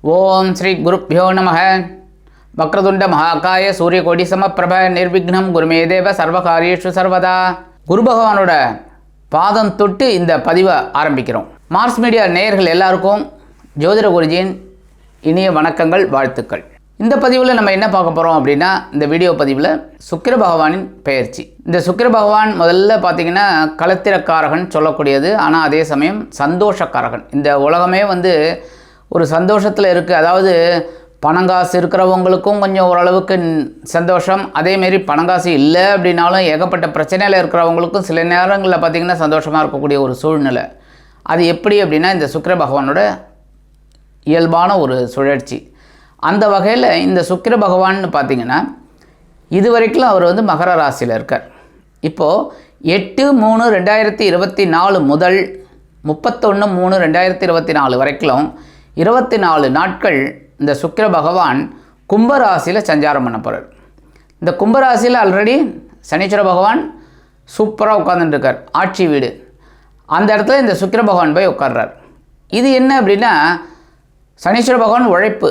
ஓம் ஸ்ரீ குருப்யோ நமः. வக்ரதுண்ட மகாகாய சூரியகோடி சமப்பிரப நிர்விக்னம் குருமே தேவ சர்வகாரியேஷு சர்வதா. குரு பகவானோட பாதம் தொட்டு இந்த பதிவை ஆரம்பிக்கிறோம். மார்ஸ் மீடியா நேயர்கள் எல்லாருக்கும் ஜோதிட குருஜியின் இனிய வணக்கங்கள், வாழ்த்துக்கள். இந்த பதிவில் நம்ம என்ன பார்க்க போகிறோம் அப்படின்னா, இந்த வீடியோ பதிவில் சுக்கிர பகவானின் பெயர்ச்சி. இந்த சுக்கிர பகவான் முதல்ல பார்த்திங்கன்னா களத்திரக்காரகன் சொல்லக்கூடியது, ஆனால் அதே சமயம் சந்தோஷக்காரகன். இந்த உலகமே ஒரு சந்தோஷத்தில் இருக்குது. அதாவது பணங்காசு இருக்கிறவங்களுக்கும் கொஞ்சம் ஓரளவுக்கு சந்தோஷம், அதேமாரி பணங்காசு இல்லை அப்படின்னாலும் ஏகப்பட்ட பிரச்சனையில் இருக்கிறவங்களுக்கும் சில நேரங்களில் பார்த்திங்கன்னா சந்தோஷமாக இருக்கக்கூடிய ஒரு சூழ்நிலை. அது எப்படி அப்படின்னா இந்த சுக்கிர பகவானோட இயல்பான ஒரு சுழற்சி. அந்த வகையில் இந்த சுக்கிர பகவான்னு பார்த்திங்கன்னா இது வரைக்கும் அவர் மகர ராசியில் இருக்கார். இப்போது 8/3/2024 முதல் 31/3/2024 வரைக்கும் 24 நாட்கள் இந்த சுக்கிர பகவான் கும்பராசியில் சஞ்சாரம் பண்ண போகிறார். இந்த கும்பராசியில் ஆல்ரெடி சனீஸ்வர பகவான் சூப்பராக உட்காந்துட்டுருக்கார், ஆட்சி வீடு. அந்த இடத்துல இந்த சுக்கிர பகவான் போய் உட்கார்றார். இது என்ன அப்படின்னா, சனீஸ்வர பகவான் உழைப்பு,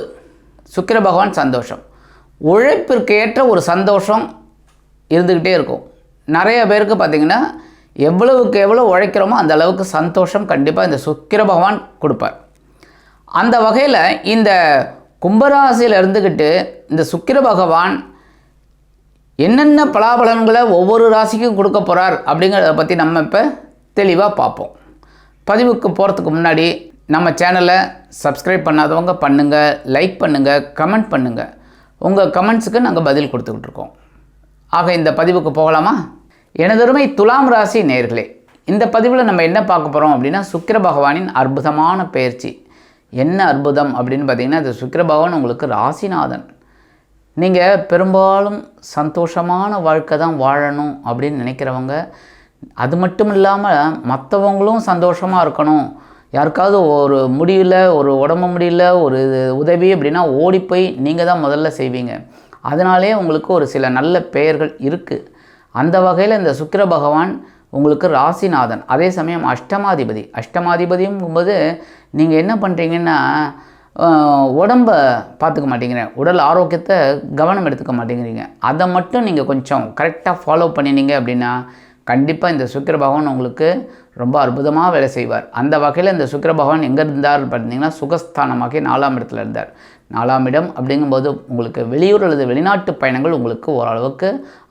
சுக்கிர பகவான் சந்தோஷம். உழைப்பிற்கு ஏற்ற ஒரு சந்தோஷம் இருந்துக்கிட்டே இருக்கும். நிறைய பேருக்கு பார்த்திங்கன்னா எவ்வளவுக்கு எவ்வளோ உழைக்கிறோமோ அந்த அளவுக்கு சந்தோஷம் கண்டிப்பாக இந்த சுக்கிர பகவான் கொடுப்பார். அந்த வகையில் இந்த கும்பராசியில் இருந்துக்கிட்டு இந்த சுக்கிர பகவான் என்னென்ன பலாபலன்களை ஒவ்வொரு ராசிக்கும் கொடுக்க போகிறார் அப்படிங்கிறத பற்றி நம்ம இப்போ தெளிவாக பார்ப்போம். பதிவுக்கு போகிறதுக்கு முன்னாடி நம்ம சேனலை சப்ஸ்கிரைப் பண்ணாதவங்க பண்ணுங்கள், லைக் பண்ணுங்கள், கமெண்ட் பண்ணுங்கள். உங்கள் கமெண்ட்ஸுக்கு நாங்கள் பதில் கொடுத்துக்கிட்டு இருக்கோம். ஆக இந்த பதிவுக்கு போகலாமா? எனதருமை துலாம் ராசி நேயர்களே, இந்த பதிவில் நம்ம என்ன பார்க்க போகிறோம் அப்படின்னா, சுக்கிர பகவானின் அற்புதமான பெயர்ச்சி. என்ன அற்புதம் அப்படின்னு பார்த்திங்கன்னா, இந்த சுக்கிர பகவான் உங்களுக்கு ராசிநாதன். நீங்கள் பெரும்பாலும் சந்தோஷமான வாழ்க்கை தான் வாழணும் அப்படின்னு நினைக்கிறவங்க, அது மட்டும் இல்லாமல் மற்றவங்களும் சந்தோஷமாக இருக்கணும், யாருக்காவது ஒரு முடியல, ஒரு உடம்பு முடியல, ஒரு உதவி அப்படின்னா ஓடி போய் நீங்கள் தான் முதல்ல செய்வீங்க. அதனாலே உங்களுக்கு ஒரு சில நல்ல பெயர்கள் இருக்குது. அந்த வகையில் இந்த சுக்கிர பகவான் உங்களுக்கு ராசிநாதன், அதே சமயம் அஷ்டமாதிபதி. அஷ்டமாதிபதியும்போது நீங்கள் என்ன பண்ணுறீங்கன்னா, உடம்பை பார்த்துக்க மாட்டேங்கிறீங்க, உடல் ஆரோக்கியத்தை கவனம் எடுத்துக்க மாட்டேங்கிறீங்க. அதை மட்டும் நீங்கள் கொஞ்சம் கரெக்டாக ஃபாலோ பண்ணினீங்க அப்படின்னா கண்டிப்பாக இந்த சுக்கிர பகவான் உங்களுக்கு ரொம்ப அற்புதமாக வேலை செய்வார். அந்த வகையில் இந்த சுக்கிர பகவான் எங்கே இருந்தார் பார்த்தீங்கன்னா, சுகஸ்தானமாகி 4ஆம் இடத்துல இருந்தார். 4ஆம் இடம் அப்படிங்கும்போது உங்களுக்கு வெளியூர் அல்லது வெளிநாட்டு பயணங்கள் உங்களுக்கு ஓரளவுக்கு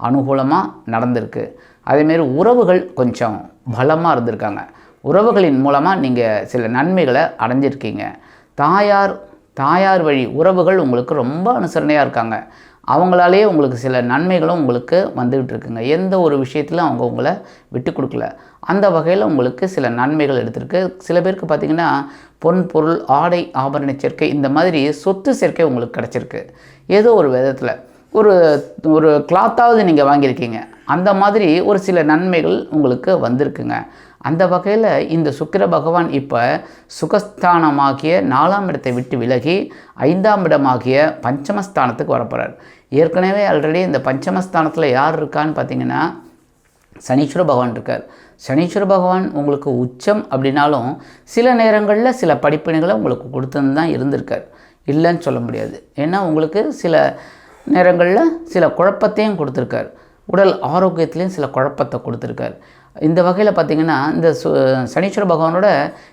அனுகூலமாக நடந்திருக்கு. அதேமாரி உறவுகள் கொஞ்சம் பலமாக இருந்திருக்காங்க. உறவுகளின் மூலமாக நீங்கள் சில நன்மைகளை அடைஞ்சிருக்கீங்க. தாயார் வழி உறவுகள் உங்களுக்கு ரொம்ப அனுசரணையாக இருக்காங்க. அவங்களாலேயே உங்களுக்கு சில நன்மைகளும் உங்களுக்கு வந்துக்கிட்டு இருக்குங்க. எந்த ஒரு விஷயத்திலும் அவங்க உங்களை விட்டு கொடுக்கல. அந்த வகையில் உங்களுக்கு சில நன்மைகள் எடுத்திருக்கு. சில பேருக்கு பார்த்திங்கன்னா பொன் பொருள் ஆடை ஆபரண சேர்க்கை, இந்த மாதிரி சொத்து சேர்க்கை உங்களுக்கு கிடச்சிருக்கு. ஏதோ ஒரு விதத்தில் ஒரு கிளாத்தாவது நீங்கள் வாங்கியிருக்கீங்க. அந்த மாதிரி ஒரு சில நன்மைகள் உங்களுக்கு வந்திருக்குங்க. அந்த வகையில் இந்த சுக்கிர பகவான் இப்போ சுகஸ்தானமாகிய 4ஆம் இடத்தை விட்டு விலகி 5ஆம் இடமாகிய பஞ்சமஸ்தானத்துக்கு வரப்போகிறார். ஏற்கனவே ஆல்ரெடி இந்த பஞ்சமஸ்தானத்தில் யார் இருக்கான்னு பார்த்தீங்கன்னா சனீஸ்வர பகவான் இருக்கார். சனீஸ்வர பகவான் உங்களுக்கு உச்சம் அப்படின்னாலும் சில நேரங்களில் சில படிப்பினைகளை உங்களுக்கு கொடுத்துன்னு தான் இருந்திருக்கார், இல்லைன்னு சொல்ல முடியாது. ஏன்னா உங்களுக்கு சில நேரங்களில் சில குழப்பத்தையும் கொடுத்துருக்கார், உடல் ஆரோக்கியத்துலேயும் சில குழப்பத்தை கொடுத்துருக்கார். இந்த வகையில் பார்த்திங்கன்னா இந்த சனீஸ்வர பகவானோட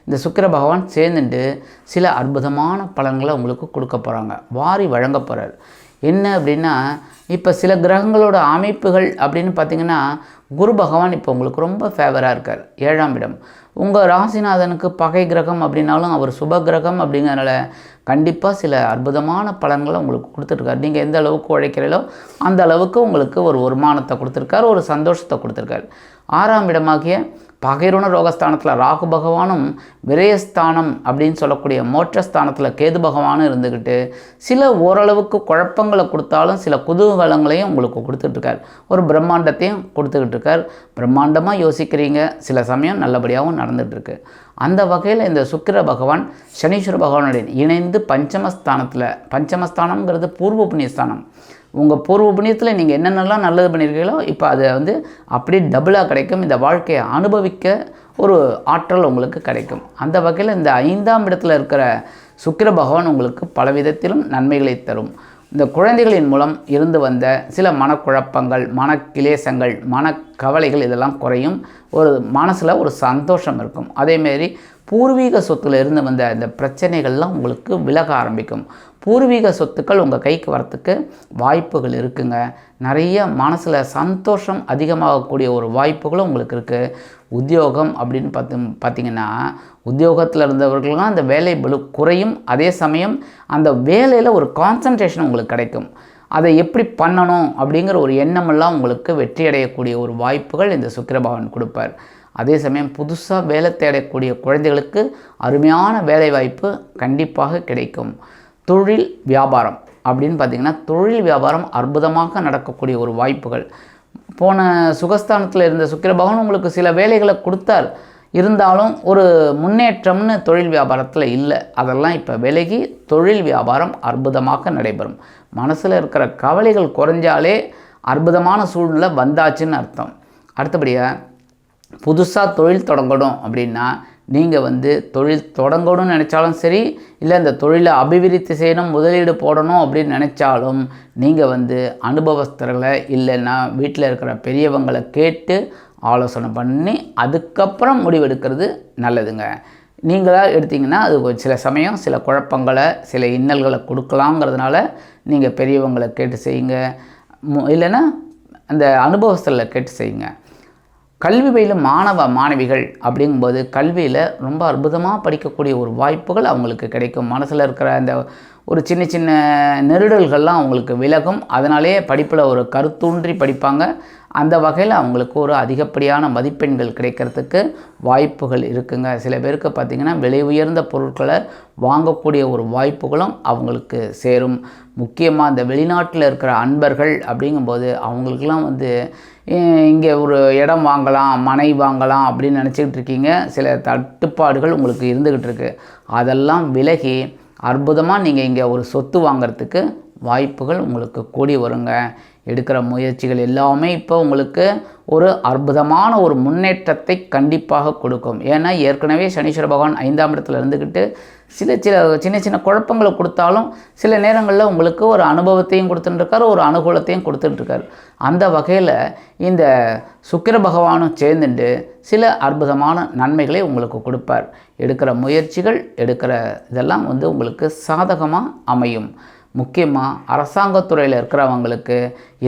இந்த சுக்கிர பகவான் சேர்ந்துட்டு சில அற்புதமான பலன்களை உங்களுக்கு கொடுக்க போகிறாங்க, வாரி வழங்க போகிறார். என்ன அப்படின்னா, இப்போ சில கிரகங்களோட அமைப்புகள் அப்படின்னு பார்த்திங்கன்னா குரு பகவான் இப்போ உங்களுக்கு ரொம்ப ஃபேவராக இருக்கார். 7ஆம் இடம் உங்கள் ராசிநாதனுக்கு பகை கிரகம் அப்படின்னாலும் அவர் சுப கிரகம் அப்படிங்கிறனால கண்டிப்பாக சில அற்புதமான பலன்களை உங்களுக்கு கொடுத்துருக்காரு. நீங்கள் எந்த அளவுக்கு உழைக்கிறீங்களோ அந்த அளவுக்கு உங்களுக்கு ஒரு வருமானத்தை கொடுத்துருக்காரு, ஒரு சந்தோஷத்தை கொடுத்துருக்காரு. 6ஆம் இடமாகிய பகைருண ரோகஸ்தானத்தில் ராகு பகவானும், விரயஸ்தானம் அப்படின்னு சொல்லக்கூடிய மோட்சஸ்தானத்தில் கேது பகவானும் இருந்துக்கிட்டு சில ஓரளவுக்கு குழப்பங்களை கொடுத்தாலும் சில குதூகலங்களையும் உங்களுக்கு கொடுத்துட்ருக்கார், ஒரு பிரம்மாண்டத்தையும் கொடுத்துக்கிட்டு இருக்கார். பிரம்மாண்டமாக யோசிக்கிறீங்க, சில சமயம் நல்லபடியாகவும் நடந்துகிட்ருக்கு. அந்த வகையில் இந்த சுக்கிர பகவான் சனீஸ்வர பகவானுடன் இணைந்து பஞ்சமஸ்தானம்ங்கிறது பூர்வ புண்ணியஸ்தானம். உங்கள் பூர்வ புண்ணியத்தில் நீங்கள் என்னென்னலாம் நல்லது பண்ணியிருக்கீங்களோ இப்போ அதை அப்படியே டபுளாக கிடைக்கும். இந்த வாழ்க்கையை அனுபவிக்க ஒரு ஆற்றல் உங்களுக்கு கிடைக்கும். அந்த வகையில் இந்த 5ஆம் இடத்துல இருக்கிற சுக்கிர பகவான் உங்களுக்கு பல விதத்திலும் நன்மைகளை தரும். இந்த குழந்தைகளின் மூலம் இருந்து வந்த சில மனக்குழப்பங்கள், மனக்கிலேசங்கள், மனக்கவலைகள் இதெல்லாம் குறையும். ஒரு மனசில் ஒரு சந்தோஷம் இருக்கும். அதேமாரி பூர்வீக சொத்துல இருந்து வந்த இந்த பிரச்சனைகள்லாம் உங்களுக்கு விலக ஆரம்பிக்கும். பூர்வீக சொத்துக்கள் உங்கள் கைக்கு வரத்துக்கு வாய்ப்புகள் இருக்குங்க. நிறைய மனசில் சந்தோஷம் அதிகமாகக்கூடிய ஒரு வாய்ப்புகளும் உங்களுக்கு இருக்குது. உத்தியோகம் அப்படின்னு பார்த்திங்கன்னா உத்தியோகத்தில் இருந்தவர்களும் அந்த வேலை பளு குறையும். அதே சமயம் அந்த வேலையில் ஒரு கான்சன்ட்ரேஷன் உங்களுக்கு கிடைக்கும். அதை எப்படி பண்ணணும் அப்படிங்கிற ஒரு எண்ணமெல்லாம் உங்களுக்கு வெற்றி அடையக்கூடிய ஒரு வாய்ப்புகள் இந்த சுக்கிர பகவான் கொடுப்பார். அதே சமயம் புதுசாக வேலை தேடக்கூடிய குழந்தைகளுக்கு அருமையான வேலை வாய்ப்பு கண்டிப்பாக கிடைக்கும். தொழில் வியாபாரம் அப்படின்னு பார்த்திங்கன்னா தொழில் வியாபாரம் அற்புதமாக நடக்கக்கூடிய ஒரு வாய்ப்புகள். போன சுகஸ்தானத்தில் இருந்த சுக்கிர பகவான் உங்களுக்கு சில வேலைகளை கொடுத்தார். இருந்தாலும் ஒரு முன்னேற்றம்னு தொழில் வியாபாரத்தில் இல்லை. அதெல்லாம் இப்போ விலகி தொழில் வியாபாரம் அற்புதமாக நடைபெறும். மனசில் இருக்கிற கவலைகள் குறைஞ்சாலே அற்புதமான சூழ்நிலை வந்தாச்சுன்னு அர்த்தம். அடுத்தபடியாக புதுசாக தொழில் தொடங்கணும் அப்படின்னா நீங்கள் தொழில் தொடங்கணும்னு நினச்சாலும் சரி, இல்லை இந்த தொழிலை அபிவிருத்தி செய்யணும், முதலீடு போடணும் அப்படின்னு நினச்சாலும் நீங்கள் அனுபவஸ்தர்களை இல்லைன்னா வீட்டில் இருக்கிற பெரியவங்களை கேட்டு ஆலோசனை பண்ணி அதுக்கப்புறம் முடிவெடுக்கிறது நல்லதுங்க. நீங்களாக எடுத்திங்கன்னா அது சில சமயம் சில குழப்பங்களை சில இன்னல்களை கொடுக்கலாங்கிறதுனால நீங்கள் பெரியவங்களை கேட்டு செய்யுங்க. இல்லைன்னா அந்த அனுபவஸ்தர்களை கேட்டு செய்யுங்க. கல்வி பயிலும் மாணவ மாணவிகள் அப்படிங்கும்போது கல்வியில் ரொம்ப அற்புதமாக படிக்கக்கூடிய ஒரு வாய்ப்புகள் அவங்களுக்கு கிடைக்கும். மனசில் இருக்கிற அந்த ஒரு சின்ன சின்ன நெருடல்கள்லாம் அவங்களுக்கு விலகும். அதனாலே படிப்பில் ஒரு கருத்தூன்றி படிப்பாங்க. அந்த வகையில் அவங்களுக்கு ஒரு அதிகப்படியான மதிப்பெண்கள் கிடைக்கிறதுக்கு வாய்ப்புகள் இருக்குங்க. சில பேருக்கு பார்த்திங்கன்னா விலை உயர்ந்த பொருட்களை வாங்கக்கூடிய ஒரு வாய்ப்புகளும் அவங்களுக்கு சேரும். முக்கியமாக இந்த வெளிநாட்டில் இருக்கிற அன்பர்கள் அப்படிங்கும்போது அவங்களுக்கெல்லாம் இங்கே ஒரு இடம் வாங்கலாம், மனை வாங்கலாம் அப்படின்னு நினச்சிக்கிட்டு இருக்கீங்க. சில தட்டுப்பாடுகள் உங்களுக்கு இருந்துக்கிட்டு இருக்குது. அதெல்லாம் விலகி அற்புதமாக நீங்கள் இங்கே ஒரு சொத்து வாங்கிறதுக்கு வாய்ப்புகள் உங்களுக்கு கூடி வருங்க. எடுக்கிற முயற்சிகள் எல்லாமே இப்போ உங்களுக்கு ஒரு அற்புதமான ஒரு முன்னேற்றத்தை கண்டிப்பாக கொடுக்கும். ஏன்னா ஏற்கனவே சனீஸ்வர பகவான் 5ஆம் இடத்துல இருந்துக்கிட்டு சின்ன சின்ன குழப்பங்களை கொடுத்தாலும் சில நேரங்களில் உங்களுக்கு ஒரு அனுபவத்தையும் கொடுத்துட்டுருக்கார், ஒரு அனுகூலத்தையும் கொடுத்துட்ருக்கார். அந்த வகையில் இந்த சுக்கிர பகவானும் சேர்ந்துட்டு சில அற்புதமான நன்மைகளை உங்களுக்கு கொடுப்பார். எடுக்கிற முயற்சிகள் எடுக்கிற இதெல்லாம் உங்களுக்கு சாதகமாக அமையும். முக்கியமாக அரசாங்கத்துறையில் இருக்கிறவங்களுக்கு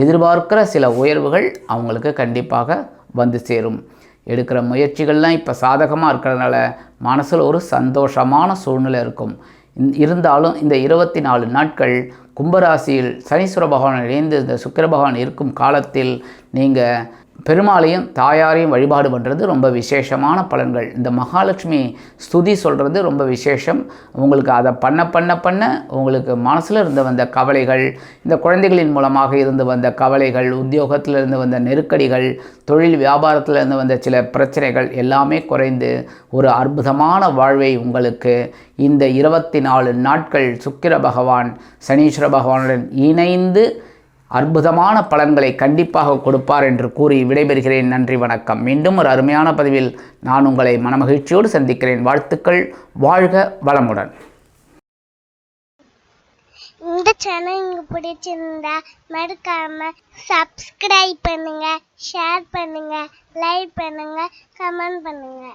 எதிர்பார்க்கிற சில உயர்வுகள் அவங்களுக்கு கண்டிப்பாக வந்து சேரும். எடுக்கிற முயற்சிகள்லாம் இப்போ சாதகமாக இருக்கிறதுனால மனசில் ஒரு சந்தோஷமான சூழ்நிலை இருக்கும். இருந்தாலும் இந்த 24 நாட்கள் கும்பராசியில் சனீஸ்வர பகவான் இணைந்து இந்த சுக்கிர பகவான் இருக்கும் காலத்தில் நீங்கள் பெருமாளையும் தாயாரையும் வழிபாடு பண்ணுறது ரொம்ப விசேஷமான பலன்கள். இந்த மகாலட்சுமி ஸ்துதி சொல்கிறது ரொம்ப விசேஷம். உங்களுக்கு அதை பண்ண உங்களுக்கு மனசில் இருந்து வந்த கவலைகள், இந்த குழந்தைகளின் மூலமாக இருந்து வந்த கவலைகள், உத்தியோகத்தில் இருந்து வந்த நெருக்கடிகள், தொழில் வியாபாரத்தில் இருந்து வந்த சில பிரச்சனைகள் எல்லாமே குறைந்து ஒரு அற்புதமான வாழ்வை உங்களுக்கு இந்த 24 நாட்கள் சுக்கிர பகவான் சனீஸ்வர பகவானுடன் இணைந்து அற்புதமான பலன்களை கண்டிப்பாக கொடுப்பார் என்று கூறி விடைபெறுகிறேன். நன்றி, வணக்கம். மீண்டும் ஒரு அருமையான பதிவில் நான் உங்களை மனமகிழ்ச்சியோடு சந்திக்கிறேன். வாழ்த்துக்கள். வாழ்க வளமுடன். இந்த சேனல் உங்களுக்கு பிடிச்சிருந்தா மறக்காம சப்ஸ்கிரைப் பண்ணுங்க, ஷேர் பண்ணுங்க, லைக் பண்ணுங்க, கமெண்ட் பண்ணுங்க.